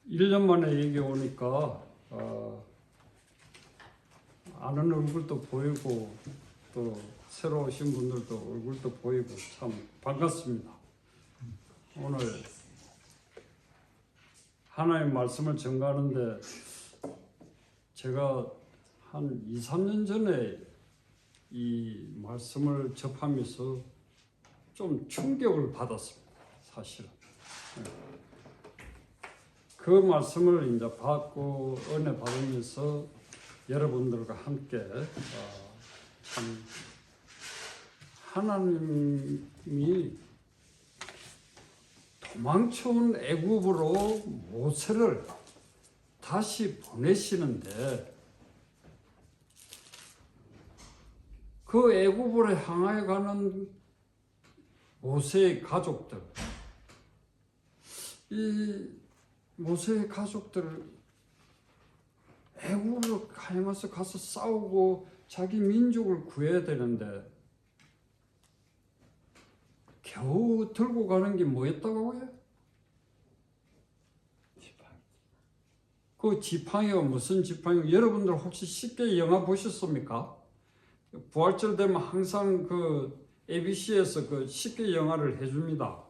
1년 만에 여기 오니까 아는 얼굴도 보이고 또 새로 오신 분들도 얼굴도 보이고 참 반갑습니다. 오늘 하나님 말씀을 전가하는데 제가 한 2, 3년 전에 이 말씀을 접하면서 좀 충격을 받았습니다. 사실은. 그 말씀을 이제 받고 은혜 받으면서 여러분들과 함께 참 하나님이 도망쳐온 애굽으로 모세를 다시 보내시는데 그 애굽으로 향해 가는 모세의 가족들, 이 모세의 가족들 애굽으로 향해서 가서 싸우고 자기 민족을 구해야 되는데 겨우 들고 가는 게 뭐였다고 해요? 그 지팡이가 무슨 지팡이? 여러분들 혹시 쉽게 영화 보셨습니까? 부활절 되면 항상 그 ABC에서 그 쉽게 영화를 해줍니다.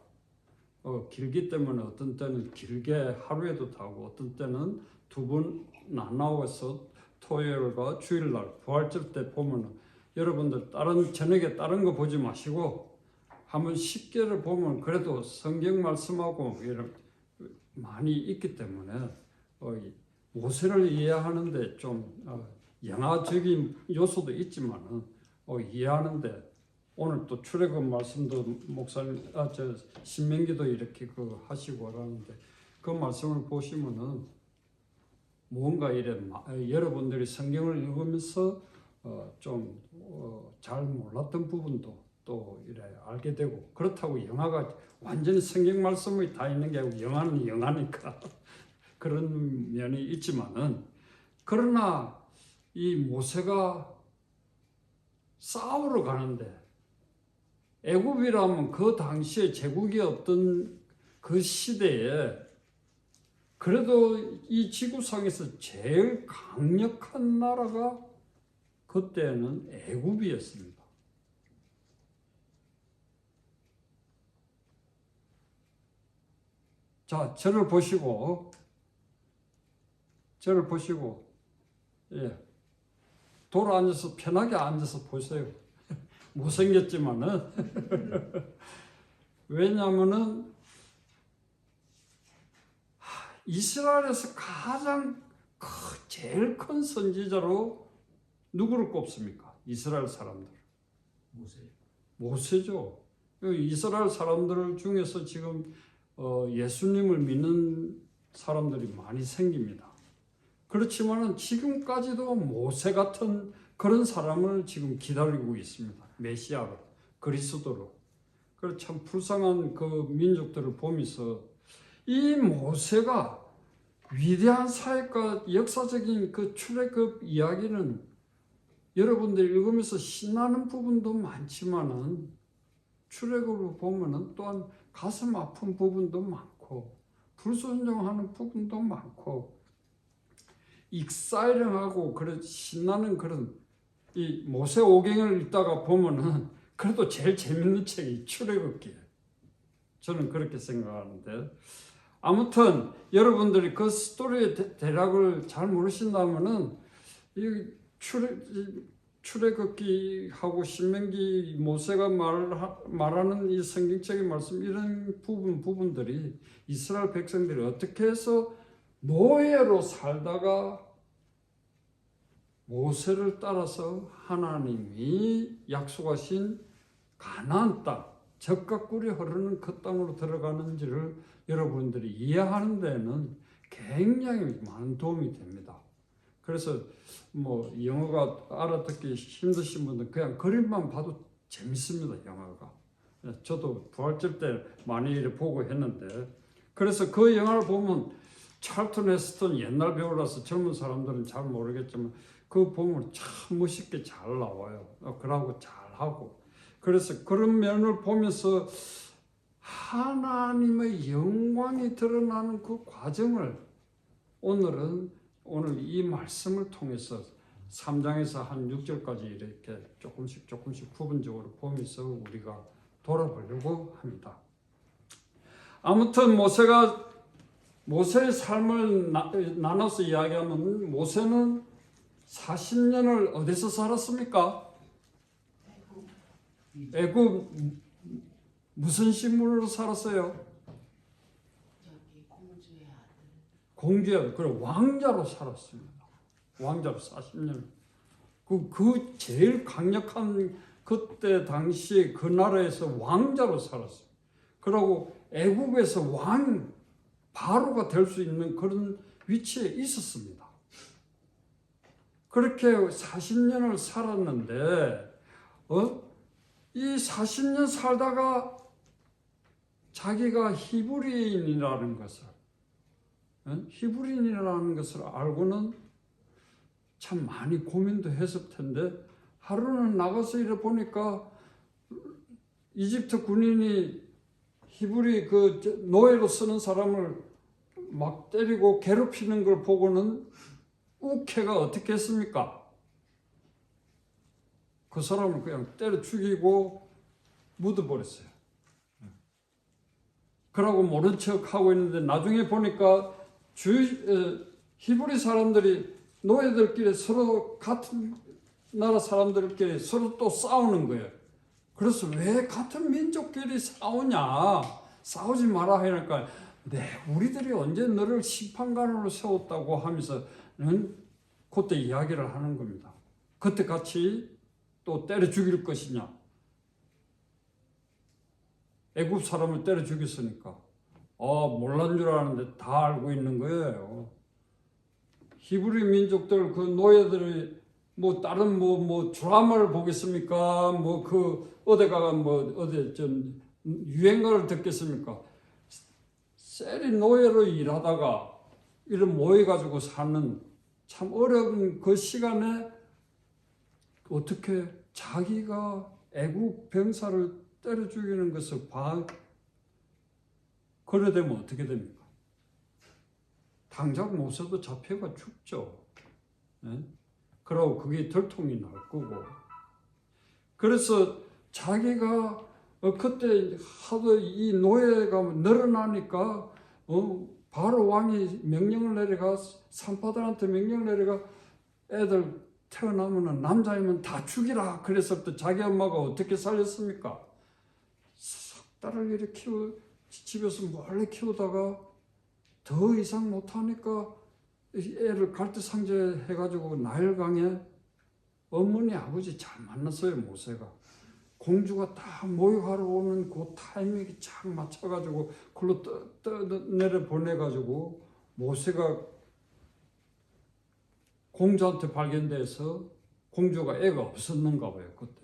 길기 때문에 어떤 때는 길게 하루에도 타고 어떤 때는 두 번 나눠서 토요일과 주일날 부활절 때 보면 여러분들 저녁에 다른 거 보지 마시고 한번 쉽게를 보면 그래도 성경 말씀하고 이런 많이 있기 때문에 모세를 이해하는데 좀 영화적인 요소도 있지만은 이해하는데 오늘 또 출애굽 말씀도 목사님 신명기도 이렇게 하시고 하는데 그 말씀을 보시면은 뭔가 이래 여러분들이 성경을 읽으면서 좀 잘 몰랐던 부분도 또 이래 알게 되고 그렇다고 영화가 완전히 성경 말씀이 다 있는 게 아니고 영화는 영화니까 그런 면이 있지만은 그러나 이 모세가 싸우러 가는데 애굽이라면 그 당시에 제국이 없던 그 시대에 그래도 이 지구상에서 제일 강력한 나라가 그때는 애굽이었습니다. 자, 저를 보시고 예, 돌아 앉아서 편하게 앉아서 보세요. 못생겼지만은 왜냐하면은 이스라엘에서 가장 제일 큰 선지자로 누구를 꼽습니까? 이스라엘 사람들. 모세죠. 이스라엘 사람들 중에서 지금 예수님을 믿는 사람들이 많이 생깁니다. 그렇지만은 지금까지도 모세 같은 그런 사람을 지금 기다리고 있습니다. 메시아로, 그리스도로. 그래서 참 불쌍한 그 민족들을 보면서 이 모세가 위대한 사역과 역사적인 그 출애굽 이야기는 여러분들 읽으면서 신나는 부분도 많지만은 출애굽을 보면은 또한 가슴 아픈 부분도 많고 불순종하는 부분도 많고 익사이링하고 그런 신나는 그런 이 모세 오경을 읽다가 보면은 그래도 제일 재밌는 책이 출애굽기예요. 저는 그렇게 생각하는데 아무튼 여러분들이 그 스토리의 대략을 잘 모르신다면은 이 출애굽기하고 신명기 모세가 말하는 이 성경적인 말씀 이런 부분들이 이스라엘 백성들이 어떻게 해서 노예로 살다가 모세를 따라서 하나님이 약속하신 가나안 땅, 젖과 꿀이 흐르는 그 땅으로 들어가는지를 여러분들이 이해하는 데는 굉장히 많은 도움이 됩니다. 그래서 뭐 영어가 알아듣기 힘드신 분들 그냥 그림만 봐도 재밌습니다. 영화가. 저도 부활절 때 많이 보고 했는데 그래서 그 영화를 보면 찰튼 헤스턴 옛날 배우라서 젊은 사람들은 잘 모르겠지만 그거 보면 참 멋있게 잘 나와요. 그러고 잘하고 그래서 그런 면을 보면서 하나님의 영광이 드러나는 그 과정을 오늘 이 말씀을 통해서 3장에서 한 6절까지 이렇게 조금씩 부분적으로 보면서 우리가 돌아보려고 합니다. 아무튼 모세의 삶을 나눠서 이야기하면 모세는 40년을 어디서 살았습니까? 애굽 무슨 신분으로 살았어요? 공주의 아들, 그리고 왕자로 살았습니다. 왕자로 40년. 그 제일 강력한 그때 당시 그 나라에서 왕자로 살았어요. 그리고 애굽에서 바로가 될 수 있는 그런 위치에 있었습니다. 그렇게 40년을 살았는데 이 40년 살다가 자기가 히브리인이라는 것을 알고는 참 많이 고민도 했을 텐데 하루는 나가서 이래 보니까 이집트 군인이 히브리 그 노예로 쓰는 사람을 막 때리고 괴롭히는 걸 보고는 우케가 어떻게 했습니까? 그 사람을 그냥 때려 죽이고 묻어버렸어요. 그러고 모른 척 하고 있는데 나중에 보니까 히브리 사람들이 노예들끼리 서로 같은 나라 사람들끼리 서로 또 싸우는 거예요. 그래서 왜 같은 민족끼리 싸우냐? 싸우지 마라 하니까 우리들이 언제 너를 심판관으로 세웠다고 하면서는 그때 이야기를 하는 겁니다. 그때 같이 또 때려 죽일 것이냐? 애굽 사람을 때려 죽였으니까 몰란 줄 아는데 다 알고 있는 거예요. 히브리 민족들 그 노예들이 다른 드라마를 보겠습니까? 어디가 어디 좀 유행가를 듣겠습니까? 셀이 노예로 일하다가 이런 모여가지고 사는 참 어려운 그 시간에 어떻게 자기가 애국 병사를 때려 죽이는 것을 그래 되면 어떻게 됩니까? 당장 모세도 잡혀가 죽죠. 네? 그러고 그게 들통이 날 거고. 그래서 자기가 그때 하도 이 노예가 늘어나니까 바로 왕이 명령을 내려가 산파들한테 명령을 내려가 애들 태어나면 남자이면 다 죽이라 그랬을 때 자기 엄마가 어떻게 살렸습니까? 석 달을 이렇게 집에서 몰래 키우다가 더 이상 못하니까 애를 갈대상제 해가지고 나일강에 어머니 아버지 잘 만났어요. 모세가 공주가 다 모욕하러 오는 그 타이밍이 잘 맞춰가지고 그걸로 내려 보내가지고 모세가 공주한테 발견돼서 공주가 애가 없었는가 봐요. 그때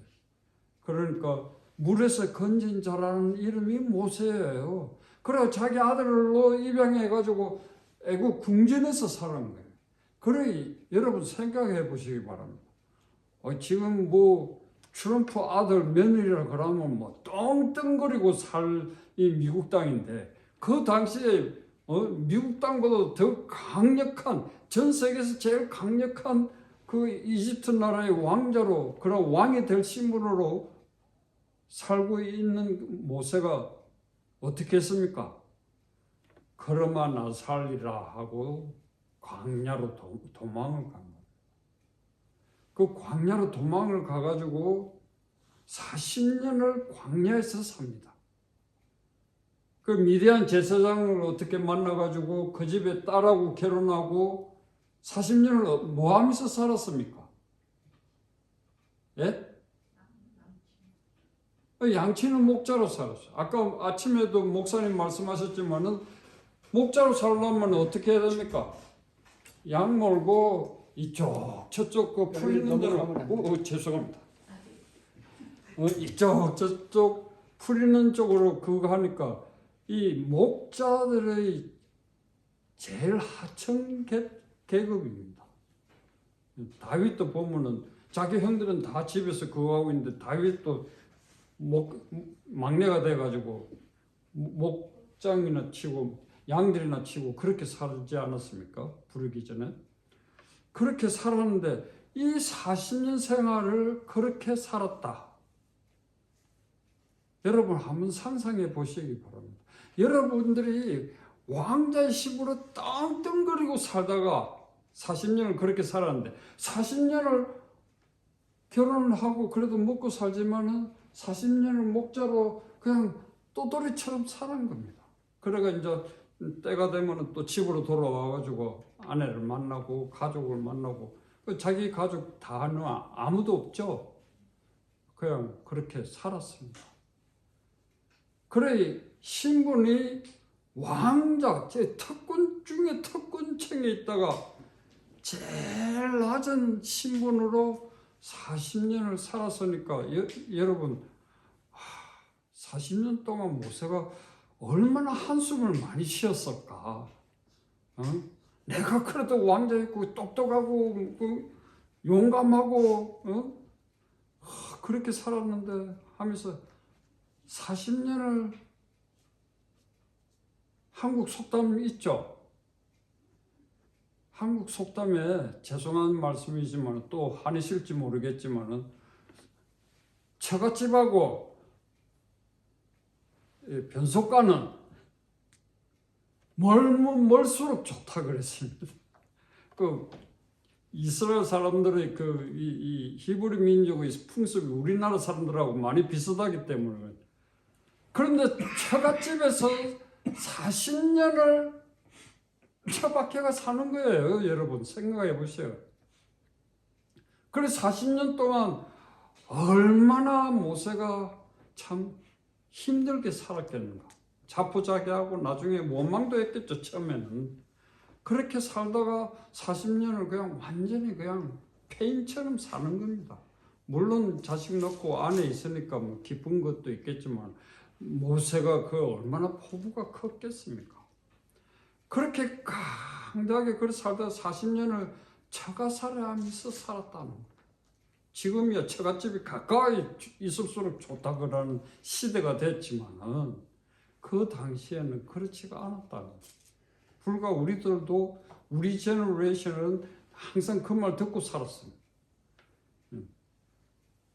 그러니까 물에서 건진 자라는 이름이 모세예요. 그래서 자기 아들로 입양해가지고 애국 궁전에서 살은 거예요. 그래 여러분 생각해 보시기 바랍니다. 지금 트럼프 아들 며느리라 그러면 떵떵거리고 살 이 미국 땅인데 그 당시에 미국 땅보다 더 강력한 전 세계에서 제일 강력한 그 이집트 나라의 왕자로 그런 왕이 될 신분으로 살고 있는 모세가 어떻게 했습니까? 그러마 나 살리라 하고 광야로 도망을 간 거예요. 그 광야로 도망을 가가지고 40년을 광야에서 삽니다. 그 미디안 제사장을 어떻게 만나가지고 그 집에 딸하고 결혼하고 40년을 뭐 하면서 살았습니까? 예? 양치는 목자로 살았어요. 아까 아침에도 목사님 말씀하셨지만은 목자로 살려면 어떻게 해야 됩니까? 양 몰고 이쪽 저쪽 그 풀리는 대로 죄송합니다. 이쪽 저쪽 풀리는 쪽으로 그거 하니까 이 목자들의 제일 하층 계급입니다. 다윗도 보면은 자기 형들은 다 집에서 그거 하고 있는데 다윗도 막내가 돼가지고 목장이나 치고 양들이나 치고 그렇게 살지 않았습니까? 부르기 전에. 그렇게 살았는데 이 40년 생활을 그렇게 살았다. 여러분 한번 상상해 보시기 바랍니다. 여러분들이 왕자의 집으로 떵떵거리고 살다가 40년을 그렇게 살았는데 40년을 결혼을 하고 그래도 먹고 살지만은 40년을 목자로 그냥 또돌이처럼 사는 겁니다. 그래가 이제 때가 되면은 또 집으로 돌아와가지고 아내를 만나고 가족을 만나고 자기 가족 다는 아무도 없죠. 그냥 그렇게 살았습니다. 그래 신분이 왕자, 제 특권 중에 특권층에 있다가 제일 낮은 신분으로 40년을 살았으니까 여러분 40년 동안 모세가 얼마나 한숨을 많이 쉬었을까. 내가 그래도 왕자였고 똑똑하고 용감하고 그렇게 살았는데 하면서 40년을 한국 속담 있죠. 한국 속담에 죄송한 말씀이지만 또 한이실지 모르겠지만 처갓집하고 변속가는 멀면 멀수록 좋다 그랬습니다. 그 이스라엘 사람들의 이 히브리 민족의 풍습이 우리나라 사람들하고 많이 비슷하기 때문에. 그런데 처갓집에서 40년을 처박혀가 사는 거예요. 여러분 생각해 보세요. 그래서 40년 동안 얼마나 모세가 참 힘들게 살았겠는가. 자포자기하고 나중에 원망도 했겠죠. 처음에는. 그렇게 살다가 40년을 그냥 완전히 그냥 폐인처럼 사는 겁니다. 물론 자식 낳고 안에 있으니까 뭐 기쁜 것도 있겠지만 모세가 그 얼마나 포부가 컸겠습니까? 그렇게 강하게 그렇게 살다가 40년을 처가살아하면서 살았다는 거예요. 지금이야 처갓집이 가까이 있을수록 좋다 그러는 시대가 됐지만은 그 당시에는 그렇지가 않았다는 거예요. 불과 우리들도 우리 제너레이션은 항상 그 말 듣고 살았습니다.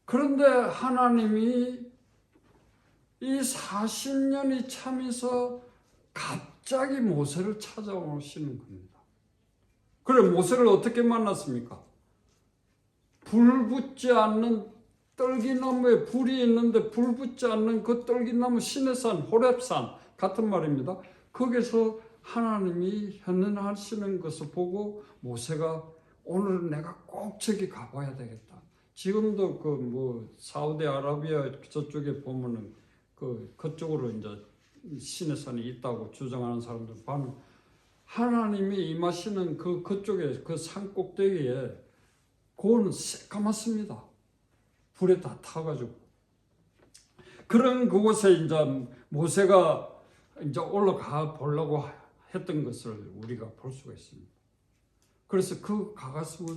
그런데 하나님이 이 40년이 차면서 갑자기 모세를 찾아오시는 겁니다. 그래 모세를 어떻게 만났습니까? 불 붙지 않는 떨기나무에 불이 있는데 불 붙지 않는 그 떨기나무 시내산 호렙산 같은 말입니다. 거기서 하나님이 현현하시는 것을 보고 모세가 오늘은 내가 꼭 저기 가봐야 되겠다. 지금도 그 뭐 사우디아라비아 저쪽에 보면은 그쪽으로 이제 시내산이 있다고 주장하는 사람들 보면 하나님이 임하시는 그쪽에 그 산 꼭대기에 그거는 새까맣습니다. 불에 다 타가지고 그런 그곳에 이제 모세가 이제 올라가 보려고 했던 것을 우리가 볼 수가 있습니다. 그래서 그 가가지고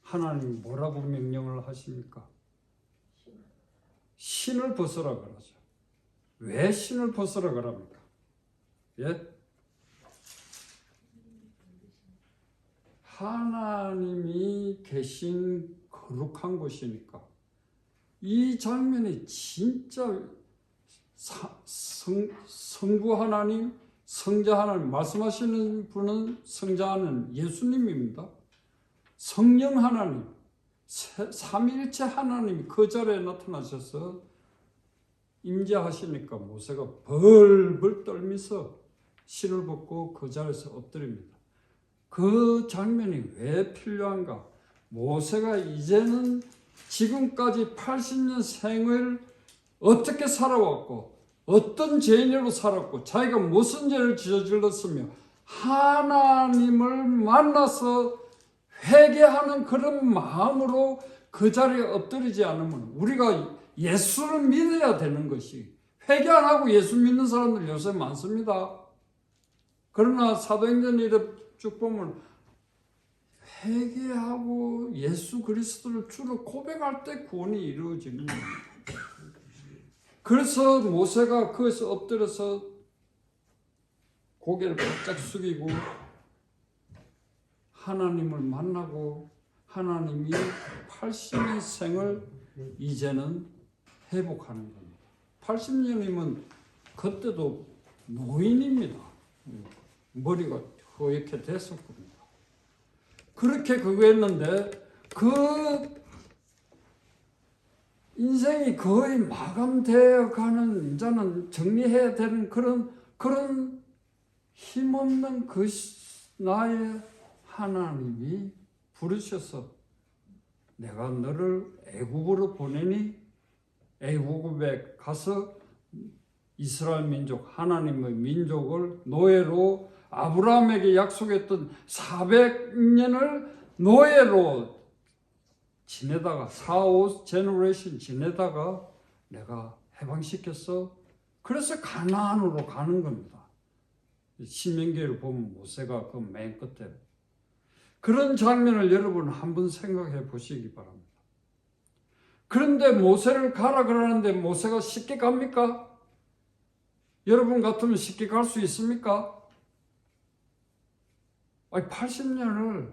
하나님 뭐라고 명령을 하십니까? 신을 벗으라 그러죠. 왜 신을 벗으라 그럽니까? 예? 하나님이 계신 거룩한 곳이니까. 이 장면이 진짜 성부 하나님, 성자 하나님, 말씀하시는 분은 성자는 예수님입니다. 성령 하나님, 삼위일체 하나님이 그 자리에 나타나셔서 임재하시니까 모세가 벌벌 떨면서 신을 벗고 그 자리에서 엎드립니다. 그 장면이 왜 필요한가? 모세가 이제는 지금까지 80년 생을 어떻게 살아왔고 어떤 죄인으로 살았고 자기가 무슨 죄를 저질렀으며 하나님을 만나서 회개하는 그런 마음으로 그 자리에 엎드리지 않으면 우리가 예수를 믿어야 되는 것이 회개 안 하고 예수 믿는 사람들 요새 많습니다. 그러나 사도행전 일에 쭉 보면 회개하고 예수 그리스도를 주로 고백할 때 구원이 이루어지는 겁니다. 그래서 모세가 거기서 엎드려서 고개를 바짝 숙이고 하나님을 만나고 하나님이 80년 생을 이제는 회복하는 겁니다. 80년이면 그때도 노인입니다. 머리가 허옇게 됐을 겁니다. 그렇게 그거 했는데 그 인생이 거의 마감되어 가는, 이제는 정리해야 되는 그런 힘없는 그 나의 하나님이 부르셔서 내가 너를 애굽으로 보내니 애굽에 가서 이스라엘 민족, 하나님의 민족을 노예로 아브라함에게 약속했던 400년을 노예로 지내다가 4, 5 제너레이션 지내다가 내가 해방시켰어. 그래서 가나안으로 가는 겁니다. 신명기를 보면 모세가 그 맨 끝에 그런 장면을 여러분 한번 생각해 보시기 바랍니다. 그런데 모세를 가라 그러는데 모세가 쉽게 갑니까? 여러분 같으면 쉽게 갈 수 있습니까? 80년을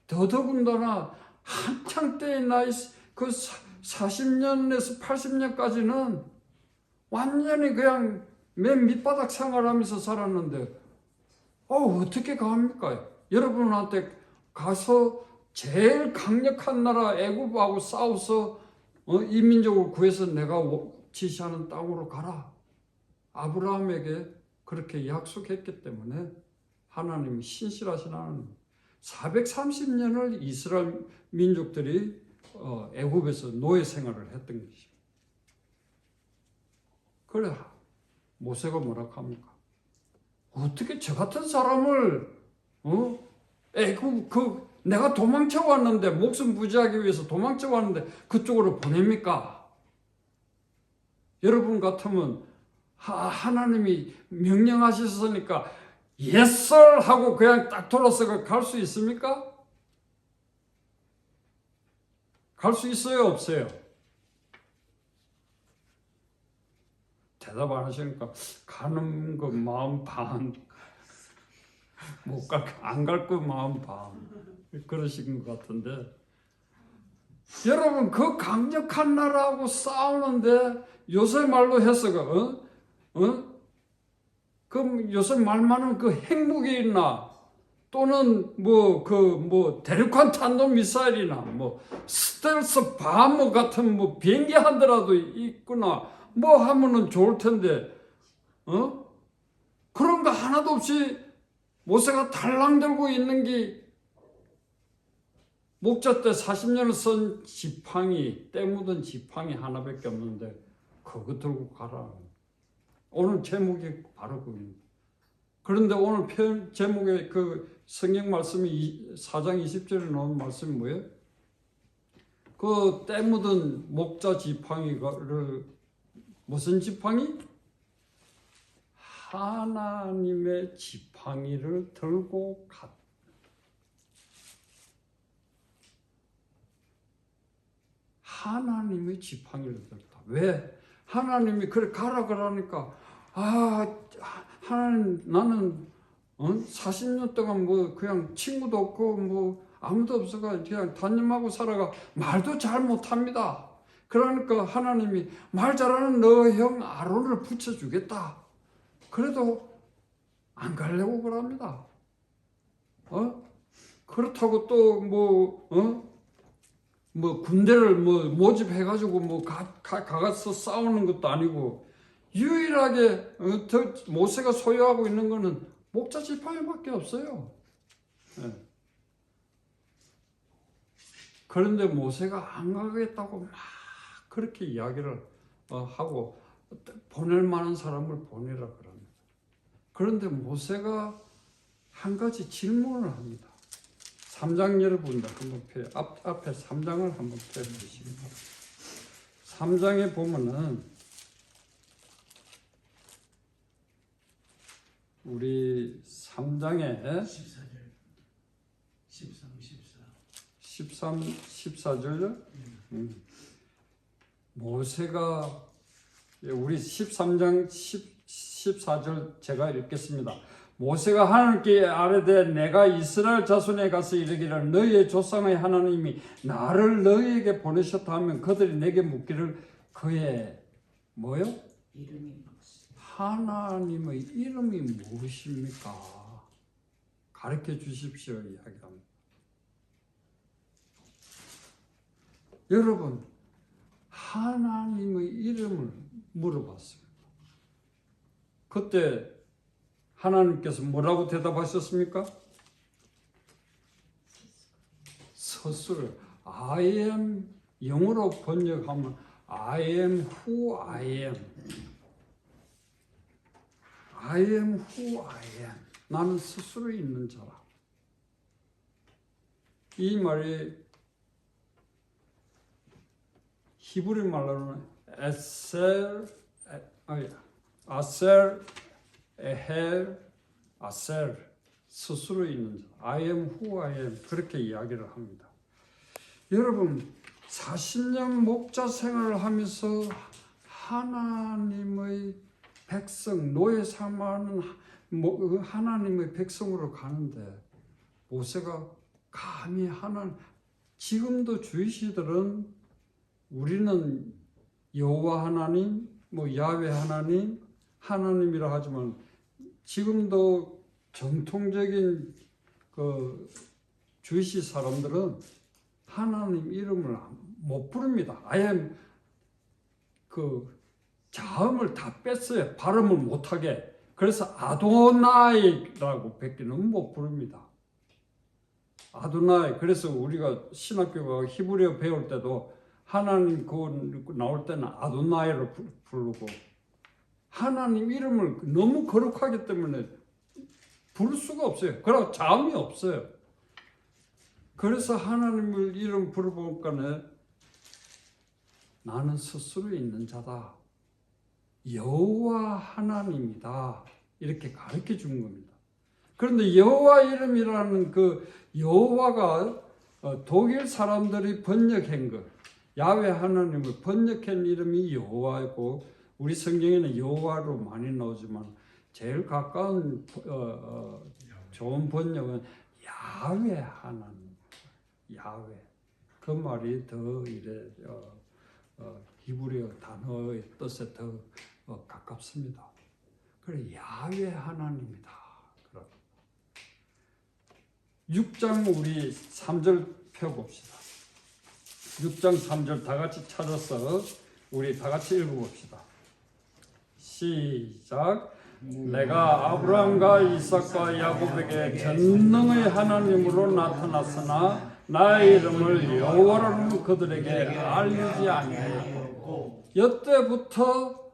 더더군다나 한창 때의 나이 그 40년에서 80년까지는 완전히 그냥 맨 밑바닥 생활하면서 살았는데 어떻게 갑니까? 여러분한테 가서 제일 강력한 나라 애굽하고 싸워서 이 민족을 구해서 내가 지시하는 땅으로 가라. 아브라함에게 그렇게 약속했기 때문에 하나님이 신실하신 하나님 430년을 이스라엘 민족들이 애굽에서 노예 생활을 했던 것입니다. 그래 모세가 뭐라 합니까? 어떻게 저 같은 사람을 애굽 내가 도망쳐 왔는데 목숨 부지하기 위해서 도망쳐 왔는데 그쪽으로 보냅니까? 여러분 같으면 하나님이 명령하셨으니까 yes sir 하고 그냥 딱 돌아서 갈 수 있습니까? 갈 수 있어요, 없어요? 대답 안 하시니까 가는 거 마음 반, 안 갈 거 마음 반 그러신 것 같은데 여러분 그 강력한 나라하고 싸우는데 요새 말로 해서 그럼 요새 말 많은 그 핵무기나 또는 대륙간 탄도 미사일이나 스텔스 바모 같은 비행기 한 대라도 있거나 하면은 좋을 텐데 그런 거 하나도 없이 모세가 달랑 들고 있는 게 목자 때 40년을 쓴 지팡이, 때 묻은 지팡이 하나밖에 없는데 그거 들고 가라. 오늘 제목이 바로 그겁니다. 그런데 오늘 제목에 그 성경 말씀이 4장 20절에 나온 말씀이 뭐예요? 그 때 묻은 목자 지팡이를 무슨 지팡이? 하나님의 지팡이를 들고 갔다. 하나님의 지팡이를 들었다. 왜? 하나님이 그래 가라 그러니까 하나님 나는 40년 동안 그냥 친구도 없고 아무도 없어가 그냥 단념하고 살아가 말도 잘 못합니다. 그러니까 하나님이 말 잘하는 너 형 아론을 붙여주겠다. 그래도 안 가려고 그럽니다. 그렇다고 또 군대를 모집해가지고 가서 싸우는 것도 아니고 유일하게 모세가 소유하고 있는 거는 목자 지팡이밖에 없어요. 네. 그런데 모세가 안 가겠다고 막 그렇게 이야기를 하고 보낼 만한 사람을 보내라 그럽니다. 그런데 모세가 한 가지 질문을 합니다. 3장 여러분들 한번 앞에 3장을 한번 펴주시기 바랍니다. 3장에 보면은 우리 3장에 14절 14절요? 모세가 우리 13장 14절 제가 읽겠습니다. 모세가 하나님께 아뢰되 내가 이스라엘 자손에 가서 이르기를 너희의 조상의 하나님이 나를 너희에게 보내셨다 하면 그들이 내게 묻기를 그의 뭐요? 이름이 무엇이요? 하나님의 이름이 무엇입니까? 가르쳐 주십시오 이야기합니다. 여러분 하나님의 이름을 물어봤습니다. 그때 하나님께서 뭐라고 대답하셨습니까? 스스로 I am 영어로 번역하면 I am who I am. I am who I am. 나는 스스로 있는 자라. 이 말이 히브리 말로는 아셀, 에헬, 아셀 스스로 있는 자. I am who I am. 그렇게 이야기를 합니다. 여러분 40년 목자 생활을 하면서 하나님의 백성, 노예 삼아하는 하나님의 백성으로 가는데 모세가 감히 지금도 주이시들은 우리는 여호와 하나님, 야훼 하나님이라 하지만 지금도 정통적인 그 주이시 사람들은 하나님 이름을 못 부릅니다. 아예 그 자음을 다 뺐어요. 발음을 못하게. 그래서 아도나이라고 밖에는 못 부릅니다. 아도나이. 그래서 우리가 신학교가 히브리어 배울 때도 하나님 그거 나올 때는 아도나이를 부르고 하나님 이름을 너무 거룩하기 때문에 부를 수가 없어요. 그리고 자음이 없어요. 그래서 하나님을 이름 부르니까 나는 스스로 있는 자다. 여호와 하나님이다. 이렇게 가르쳐 준 겁니다. 그런데 여호와 이름이라는 그 여호와가 독일 사람들이 번역한 것, 야훼 하나님을 번역한 이름이 여호와이고 우리 성경에는 여호와로 많이 나오지만 제일 가까운 좋은 번역은 야훼 하나님. 야훼. 그 말이 더 이래 히브리어 단어의 뜻에 더 가깝습니다. 그래 야훼 하나님이다. 6장 우리 3절 펴봅시다. 6장 3절 다 같이 찾아서 우리 다 같이 읽어봅시다. 시작. 내가 아브라함과 이삭과 야곱에게 전능의 하나님으로 나타났으나 나의 이름을 여호와라는 그들에게 알리지 아니하였고 이때부터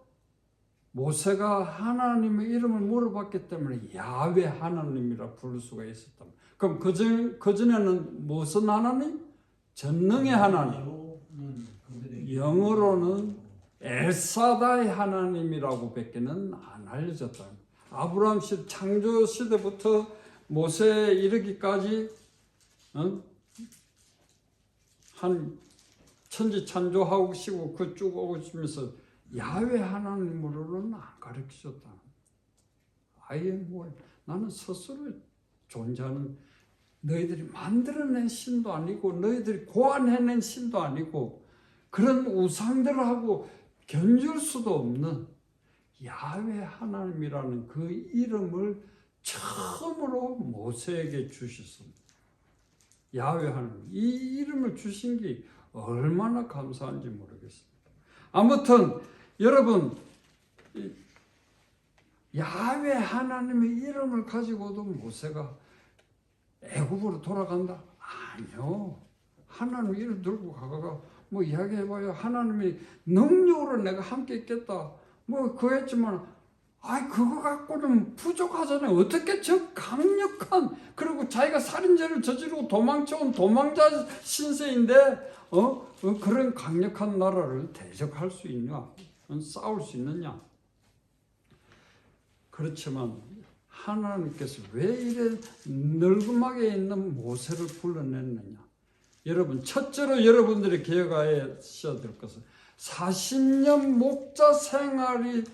모세가 하나님의 이름을 물어봤기 때문에 야훼 하나님이라 부를 수가 있었다. 그럼 그전에는 무슨 하나님? 전능의 하나님. 영어로는 엘사다의 하나님이라고 밖에는 안 알려졌다. 아브라함 시 창조 시대부터 모세에 이르기까지 한 천지 창조하고 시고 그 쭉 오시면서 야훼 하나님으로는 안 가르치셨다. 나는 스스로 존재하는 너희들이 만들어낸 신도 아니고 너희들이 고안해낸 신도 아니고 그런 우상들하고 견줄 수도 없는 야훼 하나님이라는 그 이름을 처음으로 모세에게 주셨습니다. 야훼 하나님. 이 이름을 주신 게 얼마나 감사한지 모르겠습니다. 아무튼 여러분 야훼 하나님의 이름을 가지고도 모세가 애굽으로 돌아간다? 아니요. 하나님 이름 들고 가가 이야기해봐요. 하나님이 능력으로 내가 함께 있겠다. 그랬지만 그거 갖고는 부족하잖아요. 어떻게 저 강력한 그리고 자기가 살인죄를 저지르고 도망쳐온 도망자 신세인데 그런 강력한 나라를 대적할 수 있냐? 싸울 수 있느냐? 그렇지만 하나님께서 왜 이래 늙음하게 있는 모세를 불러냈느냐? 여러분 첫째로 여러분들이 기억하셔야 될 것은 40년 목자 생활이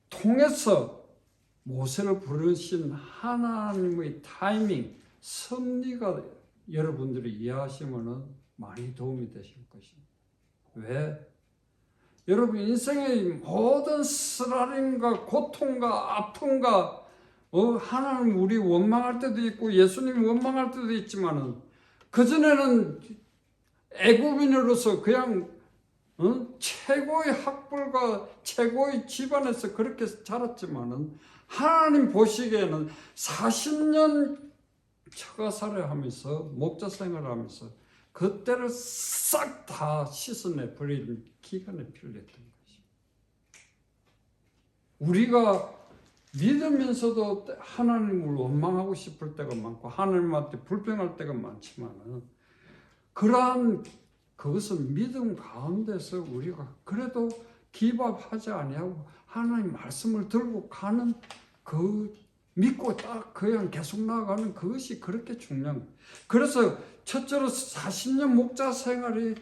통해서 모세를 부르신 하나님의 타이밍, 섭리가 여러분들이 이해하시면 많이 도움이 되실 것입니다. 왜? 여러분 인생의 모든 쓰라림과 고통과 아픔과 하나님 우리 원망할 때도 있고 예수님이 원망할 때도 있지만은 그전에는 애국인으로서 그냥 최고의 학벌과 최고의 집안에서 그렇게 자랐지만은 하나님 보시기에는 40년 처가살이 하면서 목자 생활을 하면서 그때를 싹 다 씻어내 버리는 기간에 필요했던 것입니다. 우리가 믿으면서도 하나님을 원망하고 싶을 때가 많고 하나님한테 불평할 때가 많지만은 그러한 그것은 믿음 가운데서 우리가 그래도 기밥하지 아니하고 하나님 말씀을 들고 가는 그 믿고 딱 그냥 계속 나아가는 그것이 그렇게 중요한 거예요. 그래서 첫째로 40년 목자 생활이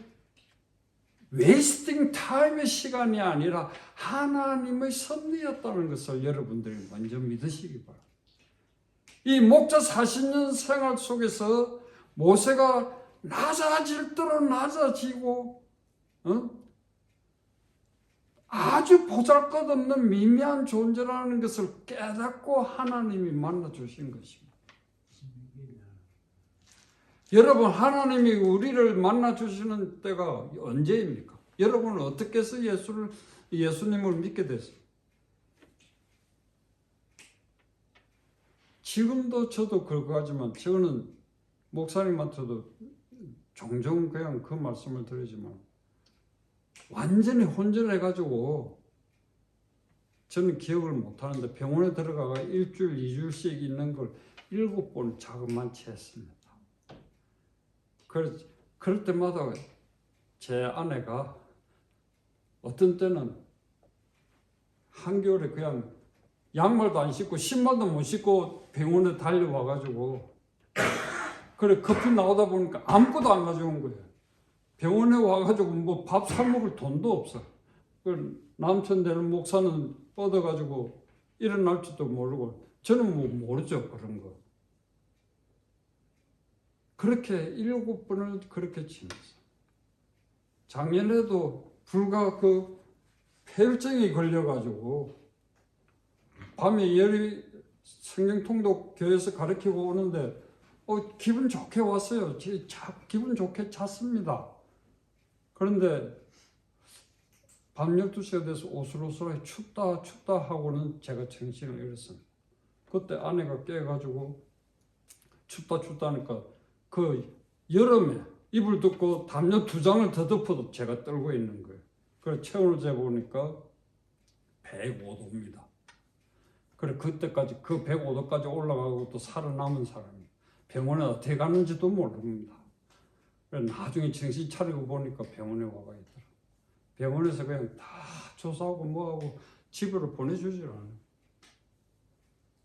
웨이스팅 타임의 시간이 아니라 하나님의 섭리였다는 것을 여러분들이 먼저 믿으시기 바랍니다. 이 목자 40년 생활 속에서 모세가 낮아질 대로 낮아지고 아주 보잘것없는 미미한 존재라는 것을 깨닫고 하나님이 만나주신 것입니다. 여러분 하나님이 우리를 만나주시는 때가 언제입니까? 여러분은 어떻게 해서 예수님을 믿게 됐어요? 지금도 저도 그러하지만 저는 목사님한테도 종종 그냥 그 말씀을 드리지만 완전히 혼절해가지고 저는 기억을 못하는데 병원에 들어가가 일주일, 2주일씩 있는 걸 7번 자그만치 했습니다. 그럴 때마다 제 아내가 어떤 때는 한겨울에 그냥 양말도 안 신고 신발도 못 신고 병원에 달려와가지고 그래 커피 나오다 보니까 아무것도 안 가져온 거예요. 병원에 와가지고 뭐 밥 사 먹을 돈도 없어. 남편 되는 목사는 뻗어가지고 일어날 줄도 모르고 저는 뭐 모르죠 그런 거. 그렇게 7번을 그렇게 지냈어요. 작년에도 불과 그 폐혈증이 걸려가지고 밤에 열이 성경통독 교회에서 가르치고 오는데 기분 좋게 왔어요. 기분 좋게 잤습니다. 그런데 밤 12시가 돼서 오슬오슬하게 춥다 하고는 제가 정신을 잃었습니다. 그때 아내가 깨가지고 춥다 하니까 그 여름에 이불 덮고 담요 2장을 더 덮어도 제가 떨고 있는 거예요. 그래서 체온을 재보니까 105도입니다. 그래 그때까지 그 105도까지 올라가고 또 살아남은 사람이 병원에 어떻게 갔는지도 모릅니다. 그래 나중에 정신 차리고 보니까 병원에 와가 있더라. 병원에서 그냥 다 조사하고 뭐하고 집으로 보내주질 않아요.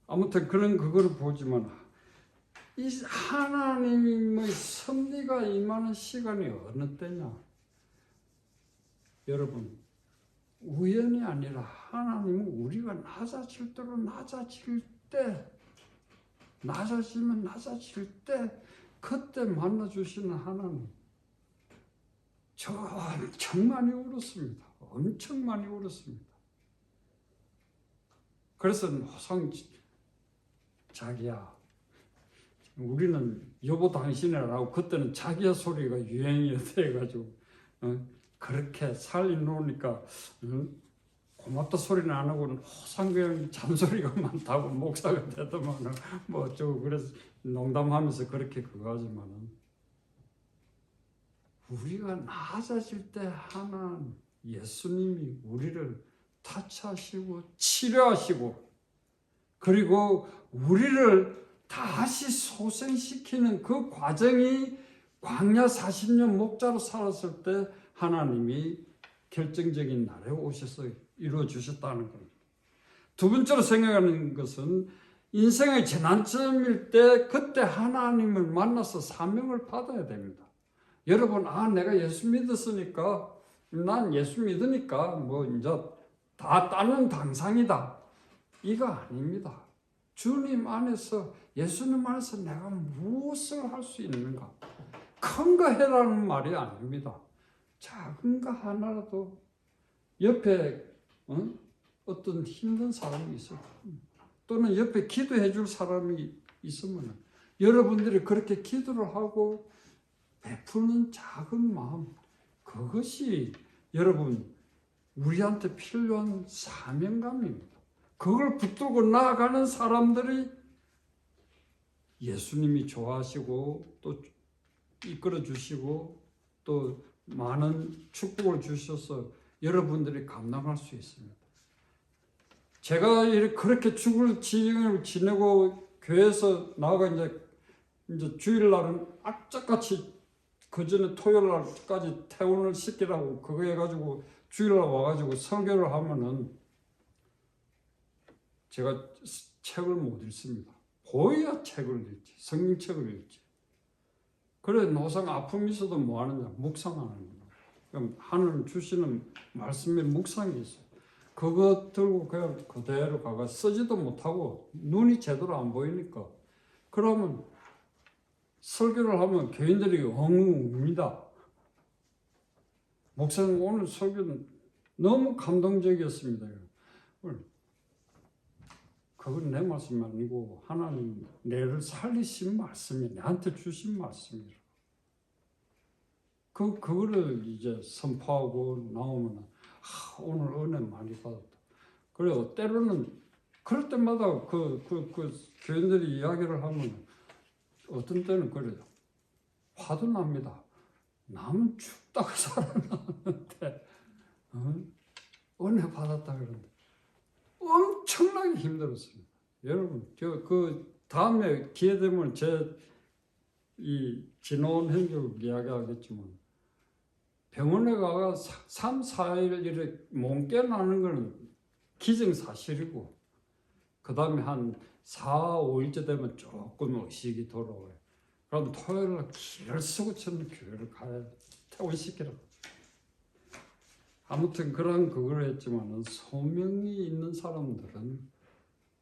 아무튼 그거를 보지만 이 하나님의 섭리가 임하는 시간이 어느 때냐? 여러분 우연이 아니라 하나님은 우리가 낮아질 대로 낮아질 때 낮아지면 낮아질 때 그때 만나주시는 하나님 저 엄청 많이 울었습니다. 엄청 많이 울었습니다. 그래서 항상 자기야 우리는 여보 당신이라고 그때는 자기야 소리가 유행이 돼가지고 그렇게 살려놓으니까 고맙다 소리는 안 하고 항상 그냥 잔소리가 많다고 목사가 되더만은 뭐 어쩌고 그래서 농담하면서 그렇게 그거 하지만은 우리가 낮아질 때 하나님 예수님이 우리를 타치하시고 치료하시고 그리고 우리를 다시 소생시키는 그 과정이 광야 40년 목자로 살았을 때 하나님이 결정적인 날에 오셔서 이루어 주셨다는 겁니다. 두 번째로 생각하는 것은 인생의 재난점일 때 그때 하나님을 만나서 사명을 받아야 됩니다. 여러분 내가 예수 믿었으니까 난 예수 믿으니까 뭐 이제 다 따는 당상이다. 이거 아닙니다. 주님 안에서, 예수님 안에서 내가 무엇을 할 수 있는가? 큰 거 해라는 말이 아닙니다. 작은 거 하나라도 옆에 어떤 힘든 사람이 있어, 또는 옆에 기도해 줄 사람이 있으면 여러분들이 그렇게 기도를 하고 베푸는 작은 마음, 그것이 여러분 우리한테 필요한 사명감입니다. 그걸 붙들고 나아가는 사람들이 예수님이 좋아하시고 또 이끌어 주시고 또 많은 축복을 주셔서 여러분들이 감당할 수 있습니다. 제가 그렇게 죽을 지경을 지내고 교회에서 나가 이제 주일날은 악착같이 그 전에 토요일날까지 퇴원을 시키라고 그거 해가지고 주일날 와가지고 설교를 하면은 제가 책을 못 읽습니다. 보여야 책을 읽지, 성경책을 읽지. 그래 노상 아픔이 있어도 뭐 하느냐, 묵상하는 거예요. 그럼 하나님 주시는 말씀에 묵상이 있어요. 그거 들고 그냥 그대로 가가 쓰지도 못하고 눈이 제대로 안 보이니까, 그러면 설교를 하면 교인들이 엉웅입니다. 목사님 오늘 설교는 너무 감동적이었습니다. 그건 내 말씀이 아니고 하나님 내를 살리신 말씀이, 내한테 주신 말씀이라. 그거를 이제 선포하고 나오면 오늘 은혜 많이 받았다. 그래요. 때로는 그럴 때마다 그 교인들이 이야기를 하면 어떤 때는 그래요. 화도 납니다. 남은 죽다고 살아나는데 은혜 받았다 그러는데 엄청나게 힘들었습니다. 여러분, 그 다음에 기회 되면 제 이 지나온 행적을 이야기하겠지만, 병원에 가가 3, 4일 이렇게 못 깨어나는 것은 기정사실이고, 그 다음에 한 4, 5일째 되면 조금 의식이 돌아와요. 그럼 토요일날 길을 쓰고 저는 교회를 가야 퇴원시키라고. 아무튼 그런 그걸 했지만 소명이 있는 사람들은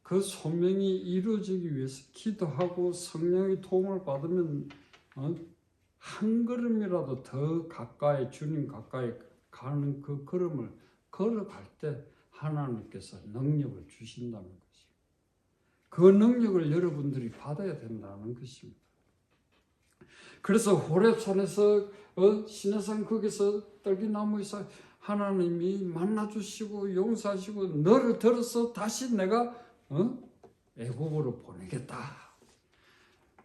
그 소명이 이루어지기 위해서 기도하고 성령의 도움을 받으면 한 걸음이라도 더 가까이, 주님 가까이 가는 그 걸음을 걸어갈 때 하나님께서 능력을 주신다는 것이에요. 그 능력을 여러분들이 받아야 된다는 것입니다. 그래서 호렙산에서 시내산 거기서 떨기나무에서 하나님이 만나주시고 용서하시고 너를 들어서 다시 내가 애국으로 보내겠다.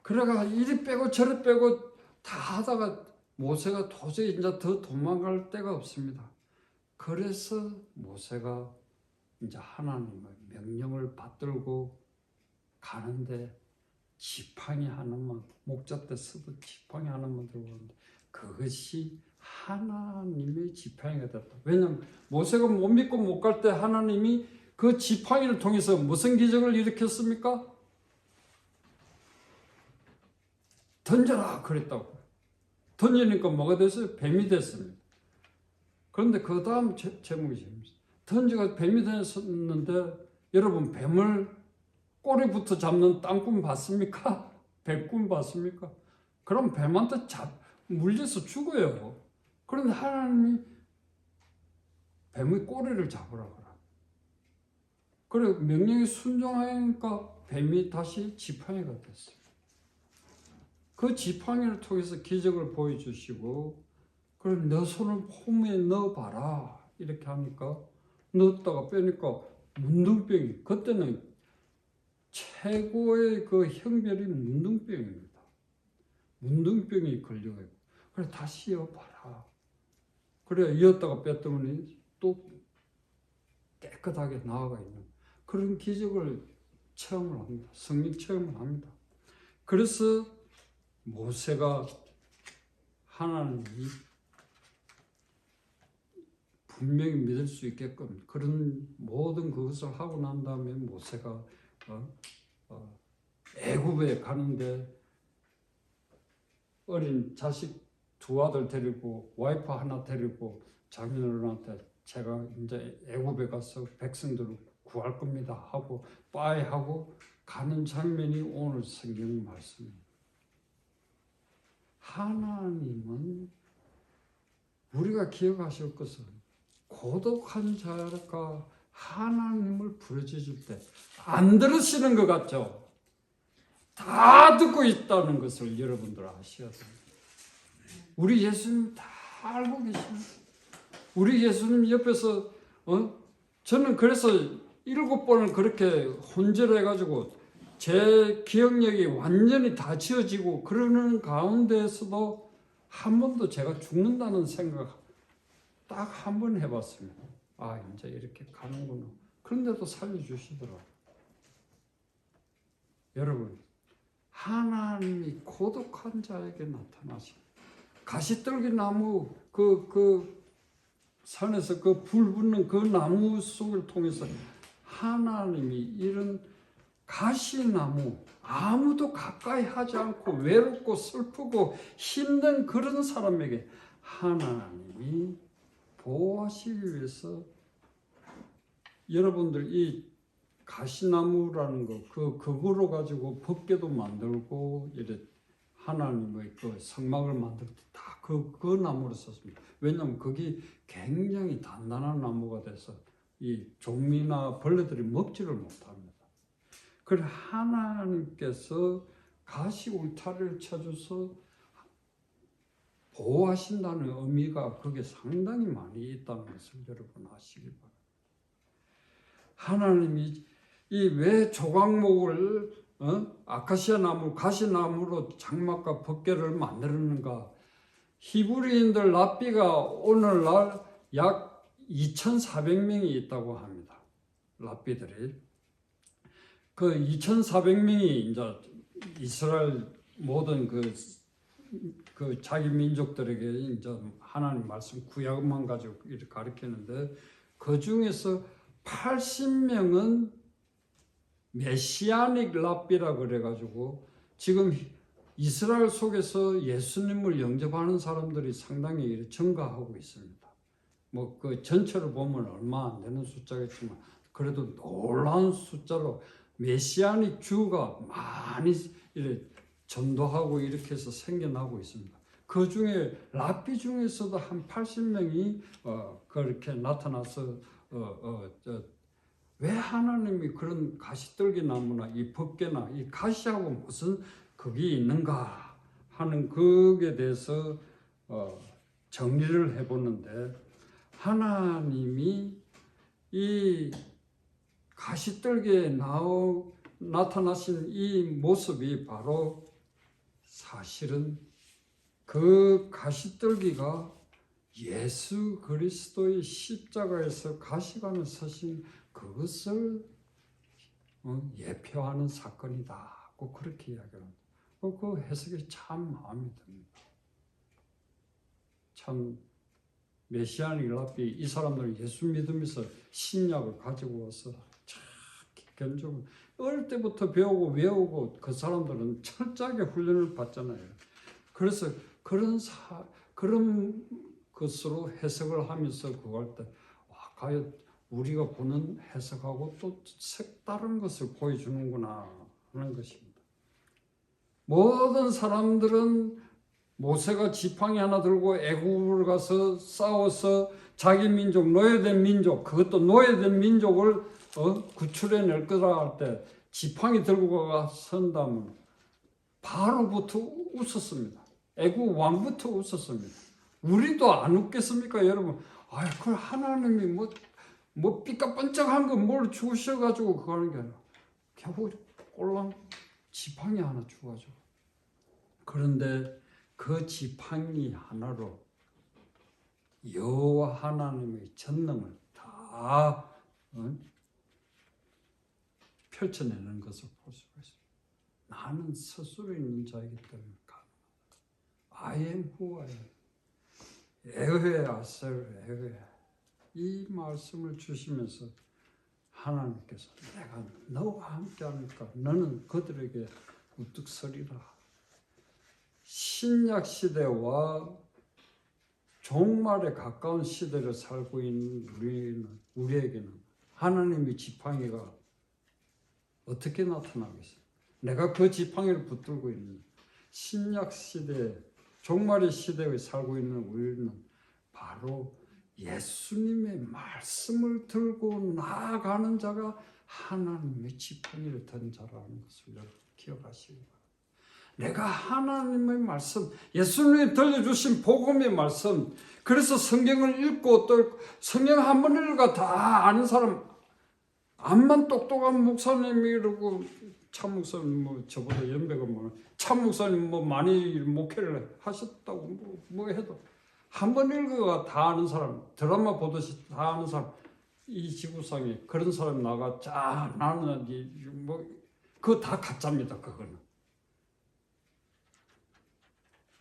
그래가 이리 빼고 저리 빼고 다 하다가 모세가 도저히 이제 더 도망갈 데가 없습니다. 그래서 모세가 이제 하나님의 명령을 받들고 가는데 지팡이 하나만, 목자 때 쓰던 지팡이 하나만 들고 가는데 그것이 하나님의 지팡이가 됐다. 왜냐하면 모세가 못 믿고 못 갈 때 하나님이 그 지팡이를 통해서 무슨 기적을 일으켰습니까? 던져라 그랬다고. 던지니까 뭐가 됐어요? 뱀이 됐습니다. 그런데 그 다음 제목이 재밌어요. 던지가 뱀이 됐었는데 여러분 뱀을 꼬리부터 잡는 땅꾼 봤습니까? 뱀꾼 봤습니까? 그럼 뱀한테 물려서 죽어요. 그런데 하나님이 뱀의 꼬리를 잡으라 그래. 그래 명령에 순종하니까 뱀이 다시 지팡이가 됐어요. 그 지팡이를 통해서 기적을 보여주시고, 그럼 너 손을 홈에 넣어봐라 이렇게 하니까 넣었다가 빼니까 문둥병이, 그때는 최고의 그 형별이 문둥병입니다. 문둥병이 걸려요. 그래 다시 이어봐라. 그래 이었다가 뺐더니 또 깨끗하게 나아가 있는 그런 기적을 체험을 합니다. 성령 체험을 합니다. 그래서 모세가 하나님이 분명히 믿을 수 있게끔 그런 모든 그것을 하고 난 다음에 모세가 애굽에 가는데 어린 자식 2아들 데리고 와이프 하나 데리고 자기들한테 제가 이제 애굽에 가서 백성들을 구할 겁니다 하고 빠이 하고 가는 장면이 오늘 성경 말씀입니다. 하나님은 우리가 기억하실 것은 고독한 자가 하나님을 부르짖을 때 안 들으시는 것 같죠? 다 듣고 있다는 것을 여러분들 아셔야 됩니다. 우리 예수님 다 알고 계십니다. 우리 예수님 옆에서 저는 그래서 7번을 그렇게 혼절해가지고 제 기억력이 완전히 다 지워지고 그러는 가운데에서도 한 번도 제가 죽는다는 생각 딱 한 번 해봤습니다. 아, 이제 이렇게 가는구나. 그런데도 살려주시더라고요. 여러분, 하나님이 고독한 자에게 나타나십니다. 가시떨기 나무 그 산에서 그 불 붙는 그 나무 속을 통해서 하나님이 이런 가시나무 아무도 가까이 하지 않고 외롭고 슬프고 힘든 그런 사람에게 하나님이 보호하시기 위해서 여러분들 이 가시나무라는 거 그거로 가지고 법궤도 만들고 이래 하나님의 그 성막을 만들 때 다 그 나무를 썼습니다. 왜냐하면 그게 굉장히 단단한 나무가 돼서 이 종미나 벌레들이 먹지를 못합니다. 그래 하나님께서 가시 울타리를 쳐줘서 보호하신다는 의미가 그게 상당히 많이 있다는 것을 여러분 아시기 바랍니다. 하나님이 이 왜 조각목을 아카시아 나무, 가시나무로 장막과 법궤를 만들었는가? 히브리인들 랍비가 오늘날 약 2,400명이 있다고 합니다. 랍비들이. 그 2,400명이 이제 이스라엘 모든 그 자기 민족들에게 이제 하나님 말씀 구약만 가지고 이렇게 가르치는데 그 중에서 80명은 메시아닉 랍비라 그래가지고 지금 이스라엘 속에서 예수님을 영접하는 사람들이 상당히 증가하고 있습니다. 뭐 그 전체를 보면 얼마 안 되는 숫자겠지만 그래도 놀라운 숫자로 메시아닉 주가 많이 이렇게 전도하고 이렇게 해서 생겨나고 있습니다. 그 중에 랍비 중에서도 한 80명이 그렇게 나타나서 왜 하나님이 그런 가시떨기 나무나 이 법궤나 이 가시하고 무슨 그게 있는가 하는 그에 대해서 정리를 해보는데 하나님이 이 가시떨기에 나타나신 이 모습이 바로 사실은 그 가시떨기가 예수 그리스도의 십자가에서 가시관을 서신 그것을 예표하는 사건이다. 꼭 그렇게 이야기합니다. 그 해석이 참 마음에 듭니다. 참 메시아닉 랍비 이 사람들은 예수 믿으면서 신약을 가지고 와서 참 견적을 어릴 때부터 배우고 외우고 그 사람들은 철저하게 훈련을 받잖아요. 그래서 그런 것으로 해석을 하면서 그거 할 때 과연 우리가 보는 해석하고 또 색다른 것을 보여주는구나 하는 것입니다. 모든 사람들은 모세가 지팡이 하나 들고 애굽을 가서 싸워서 자기 민족, 노예된 민족, 그것도 노예된 민족을 구출해낼 거라 할 때 지팡이 들고 가 선다면 바로부터 웃었습니다. 애굽 왕부터 웃었습니다. 우리도 안 웃겠습니까, 여러분? 그 하나님이 뭐 삐까뻔쩍한 거 뭘 주셔가지고 그거 하는 게 아니라 겨우 꼴랑 지팡이 하나 주가지고. 그런데 그 지팡이 하나로 여호와 하나님의 전능을 다 펼쳐내는 것을 볼 수가 있습니다. 나는 스스로 있는 자이기 때문에 가능하다. I am who I am. 에흐에 아셀 에흐에. 이 말씀을 주시면서 하나님께서 내가 너와 함께하니까 너는 그들에게 우뚝 서리라. 신약 시대와 종말에 가까운 시대를 살고 있는 우리에게는 하나님의 지팡이가 어떻게 나타나겠어요? 내가 그 지팡이를 붙들고 있는 신약 시대, 종말의 시대에 살고 있는 우리는 바로 예수님의 말씀을 들고 나아가는 자가 하나님의 지팡이를 든 자라는 것을 여러분 기억하시기 바랍니다. 내가 하나님의 말씀, 예수님이 들려주신 복음의 말씀, 그래서 성경을 읽고 또 성경 한 번 읽어 다 아는 사람, 암만 똑똑한 목사님이라고 참 목사님 뭐 저보다 연배가 많아, 참 목사님 뭐 많이 목회를 하셨다고 뭐 해도 한 번 읽어가 다 아는 사람, 드라마 보듯이 다 아는 사람, 이 지구상에 그런 사람 나가 자 나는 뭐 그거 다 가짜입니다. 그거는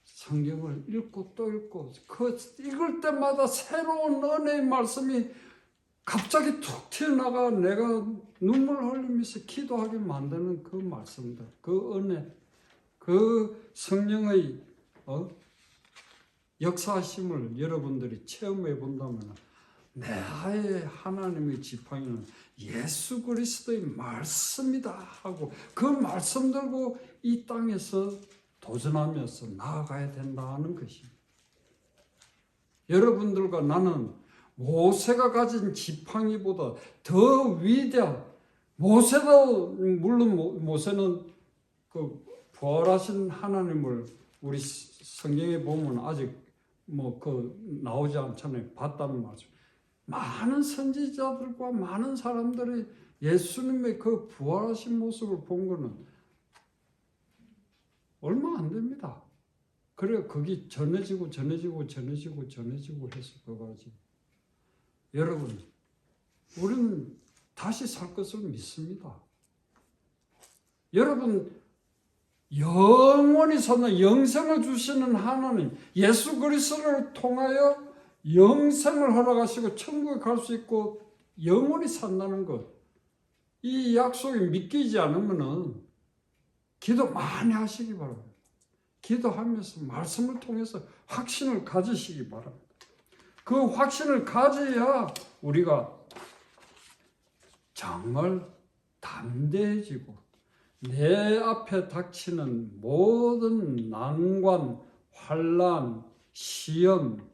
성경을 읽고 또 읽고 그 읽을 때마다 새로운 은혜의 말씀이 갑자기 툭 튀어나가 내가 눈물 흘리면서 기도하게 만드는 그 말씀들, 그 은혜, 그 성령의 역사하심을 여러분들이 체험해 본다면 나의 하나님의 지팡이는 예수 그리스도의 말씀이다 하고 그 말씀 들고 이 땅에서 도전하면서 나아가야 된다는 것입니다. 여러분들과 나는 모세가 가진 지팡이보다 더 위대한, 모세도 물론 모세는 그 부활하신 하나님을 우리 성경에 보면 아직 뭐 그 나오지 않잖아요. 봤다는 말씀. 많은 선지자들과 많은 사람들이 예수님의 그 부활하신 모습을 본 거는 얼마 안 됩니다. 그래 그게 전해지고 해서 그거지. 여러분, 우리는 다시 살 것을 믿습니다. 여러분, 영원히 사는 영생을 주시는 하나님, 예수 그리스도를 통하여 영생을 허락하시고 천국에 갈 수 있고 영원히 산다는 것, 이 약속이 믿기지 않으면은 기도 많이 하시기 바랍니다. 기도하면서 말씀을 통해서 확신을 가지시기 바랍니다. 그 확신을 가져야 우리가 정말 담대해지고 내 앞에 닥치는 모든 난관, 환난, 시험,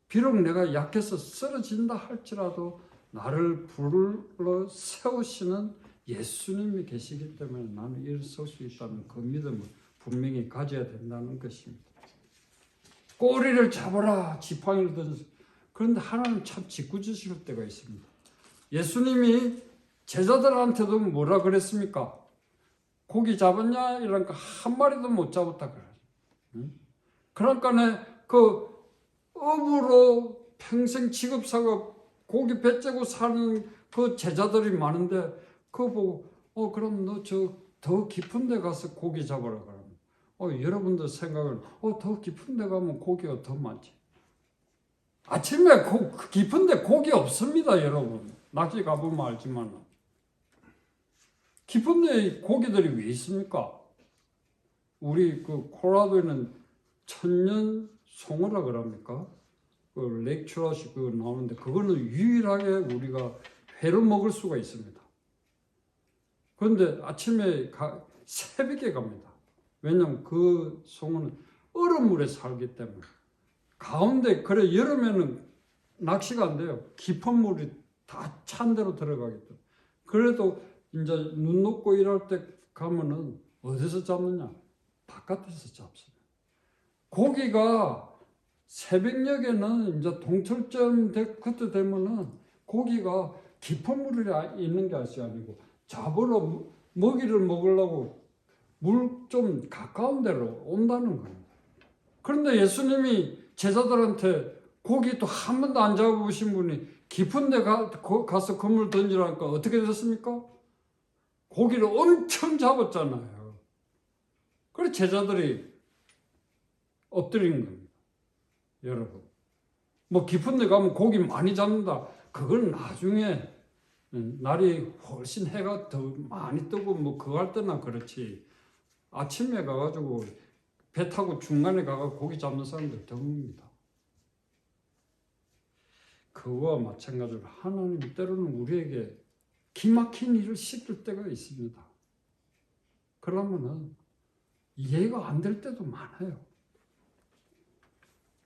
비록 내가 약해서 쓰러진다 할지라도 나를 불러 세우시는 예수님이 계시기 때문에 나는 일어설 수 있다는 그 믿음을 분명히 가져야 된다는 것입니다. 꼬리를 잡아라 지팡이를 던져. 그런데 하나님 참 짓궂으실 때가 있습니다. 예수님이 제자들한테도 뭐라 그랬습니까? 고기 잡았냐? 이러니까 한 마리도 못 잡았다 그래요. 그러니까 그 업으로 평생 지급사고 고기 배째고 사는 그 제자들이 많은데 그거 보고 그럼 너 저 더 깊은 데 가서 고기 잡아라 그러면 여러분들 생각은 더 깊은 데 가면 고기가 더 많지. 아침에 깊은 데 고기 없습니다, 여러분. 낚시 가보면 알지만 깊은 데 고기들이 왜 있습니까? 우리 그 콜라도에는 천년 송어라 그럽니까? 그 렉츄라시 그 나오는데 그거는 유일하게 우리가 회로 먹을 수가 있습니다. 그런데 아침에 새벽에 갑니다. 왜냐하면 그 송어는 얼음물에 살기 때문에 가운데 그래 여름에는 낚시가 안 돼요. 깊은 물이 다 찬 데로 들어가기 때문에. 그래도 이제 눈 녹고 일할 때 가면은 어디서 잡느냐? 바깥에서 잡습니다. 고기가 새벽녘에는 이제 동철점 그때 되면은 고기가 깊은 물에 있는 게 아니고 잡으러 먹이를 먹으려고 물 좀 가까운 데로 온다는 거예요. 그런데 예수님이 제자들한테 고기 또 한 번도 안 잡아보신 분이 깊은 데 가서 그물 던지라니까 어떻게 됐습니까? 고기를 엄청 잡았잖아요. 그래서 제자들이 엎드린 겁니다. 여러분, 뭐 깊은 데 가면 고기 많이 잡는다. 그건 나중에 날이 훨씬 해가 더 많이 뜨고 뭐 그거 할 때나 그렇지. 아침에 가가지고 배 타고 중간에 가가 고기 잡는 사람들 드뭅니다. 그거와 마찬가지로 하나님 때로는 우리에게 기막힌 일을 시킬 때가 있습니다. 그러면은 이해가 안 될 때도 많아요.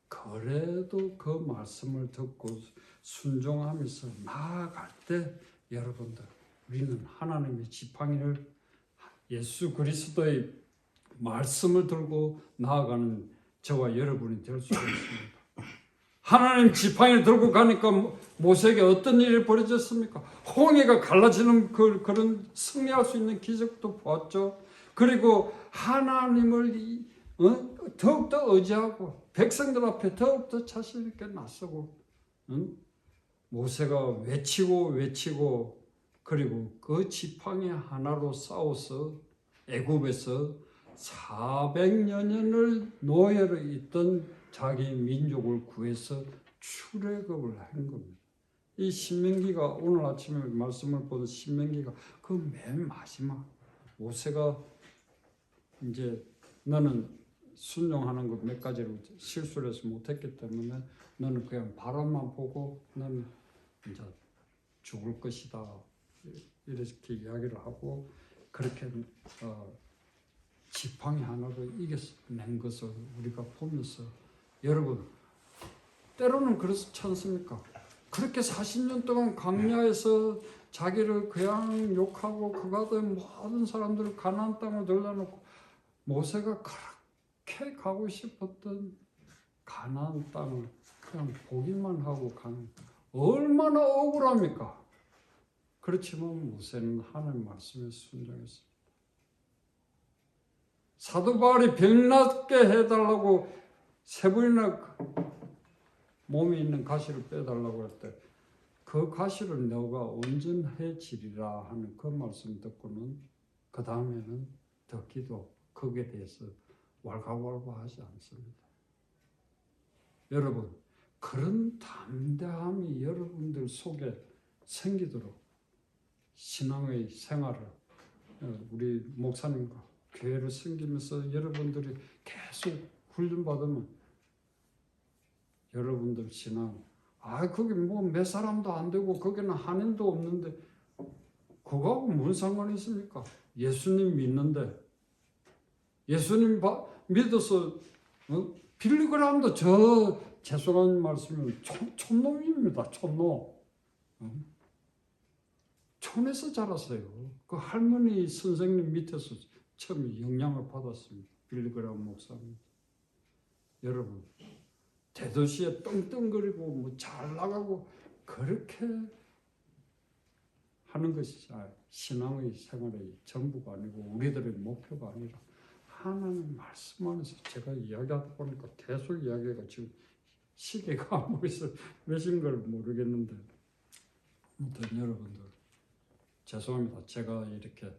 그래도 그 말씀을 듣고 순종하면서 나아갈 때 여러분들 우리는 하나님의 지팡이를 예수 그리스도의 말씀을 들고 나아가는 저와 여러분이 될 수가 있습니다. 하나님 지팡이를 들고 가니까 모세에게 어떤 일이 벌어졌습니까? 홍해가 갈라지는 그런 승리할 수 있는 기적도 보았죠. 그리고 하나님을 더욱더 의지하고 백성들 앞에 더욱더 자신 있게 나서고 모세가 외치고 그리고 그 지팡이 하나로 싸워서 애굽에서 400여년을 노예로 있던 자기 민족을 구해서 출애굽을 한 겁니다. 이 신명기가 오늘 아침에 말씀을 보던 신명기가 그 맨 마지막 모세가 이제 너는 순종하는 것 몇 가지를 실수를 해서 못했기 때문에 너는 그냥 바람만 보고 너는 이제 죽을 것이다 이렇게 이야기를 하고 그렇게 지팡이 하나로 이겨낸 것을 우리가 보면서 여러분 때로는 그렇지 않습니까? 그렇게 40년 동안 광야에서 자기를 그냥 욕하고 그가 된 모든 사람들을 가나안 땅으로 들여놓고 모세가 그렇게 가고 싶었던 가나안 땅을 그냥 보기만 하고 가는 얼마나 억울합니까? 그렇지만 모세는 하나님 말씀에 순종했습니다. 사도 바울이 병 낫게 해달라고 세 번이나 몸에 있는 가시를 빼달라고 할 때 그 가시를 너가 온전해지리라 하는 그 말씀 듣고는 그 다음에는 더 기도 거기에 대해서 왈가왈부하지 않습니다. 여러분 그런 담대함이 여러분들 속에 생기도록 신앙의 생활을 우리 목사님과 교회를 섬기면서 여러분들이 계속 훈련받으면 여러분들 신앙 거기 뭐 몇 사람도 안 되고 거기는 한인도 없는데 그거하고 무슨 상관이 있습니까? 예수님 믿는데 예수님 믿어서 빌리그람도 저 죄송한 말씀이면 촌놈입니다. 촌놈. 촌에서 자랐어요. 그 할머니 선생님 밑에서 처음 영향을 받았습니다. 빌리그람 목사님. 여러분 대도시에 떵떵거리고 뭐 잘 나가고 그렇게 하는 것이 신앙의 생활의 전부가 아니고 우리들의 목표가 아니라 하나님 말씀 안에서 제가 이야기하다 보니까 계속 이야기가 지금 시계가 안 보여서 몇인 걸 모르겠는데 아무튼 여러분들 죄송합니다. 제가 이렇게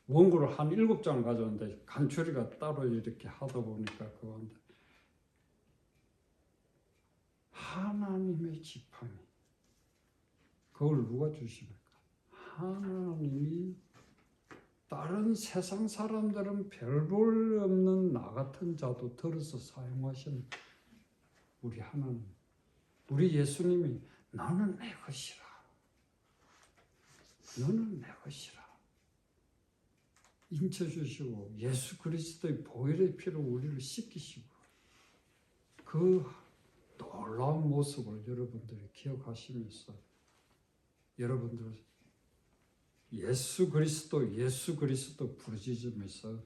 원고를 한 7장을 가져왔는데 간추리가 따로 이렇게 하다 보니까 그건데 하나님의 지팡이 그걸 누가 주십니까? 하나님이 다른 세상 사람들은 별 볼 없는 나 같은 자도 들어서 사용하시는 우리 하나님 우리 예수님이 너는 내 것이라 너는 내 것이라 인쳐주시고 예수 그리스도의 보혈의 피로 우리를 씻기시고 그 놀라운 모습을 여러분들이 기억하시면서 여러분들 예수 그리스도 부르짖으면서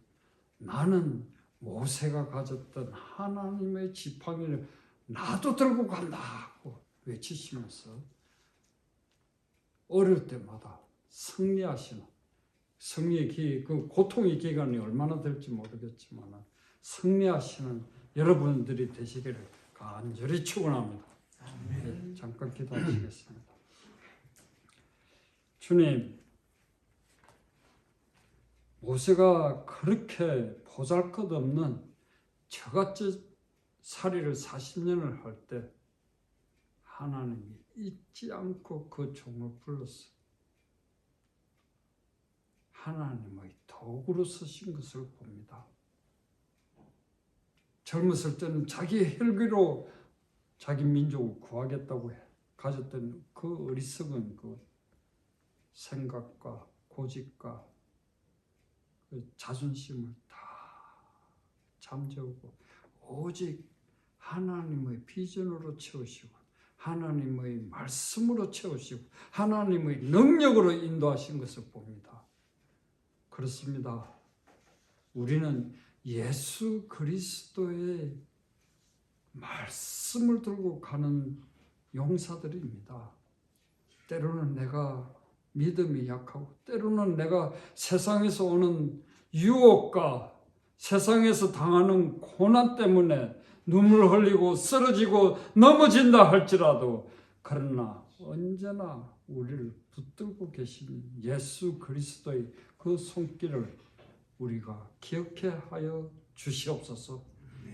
나는 모세가 가졌던 하나님의 지팡이를 나도 들고 간다 하고 외치시면서 어릴 때마다 승리하시는 승리의 그 고통의 기간이 얼마나 될지 모르겠지만 승리하시는 여러분들이 되시기를 간절히 축원합니다. 네, 잠깐 기도하시겠습니다. 주님, 모세가 그렇게 보잘것없는 저같이 살이를 40년을 할 때 하나님이 잊지 않고 그 종을 불렀어요. 하나님의 도구로 쓰신 것을 봅니다. 젊었을 때는 자기의 혈기로 자기 민족을 구하겠다고 가졌던 그 어리석은 그 생각과 고집과 그 자존심을 다 잠재우고 오직 하나님의 비전으로 채우시고 하나님의 말씀으로 채우시고 하나님의 능력으로 인도하신 것을 봅니다. 그렇습니다. 우리는 예수 그리스도의 말씀을 들고 가는 용사들입니다. 때로는 내가 믿음이 약하고 때로는 내가 세상에서 오는 유혹과 세상에서 당하는 고난 때문에 눈물 흘리고 쓰러지고 넘어진다 할지라도 그러나 언제나 우리를 붙들고 계신 예수 그리스도의 그 손길을 우리가 기억해 하여 주시옵소서.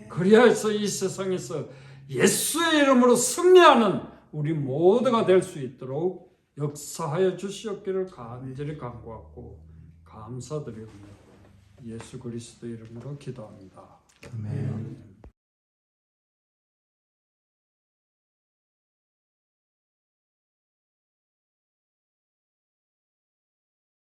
그리하여서 이 세상에서 예수의 이름으로 승리하는 우리 모두가 될 수 있도록 역사하여 주시옵기를 간절히 간구하고 감사드리옵니다. 예수 그리스도 이름으로 기도합니다. 아멘.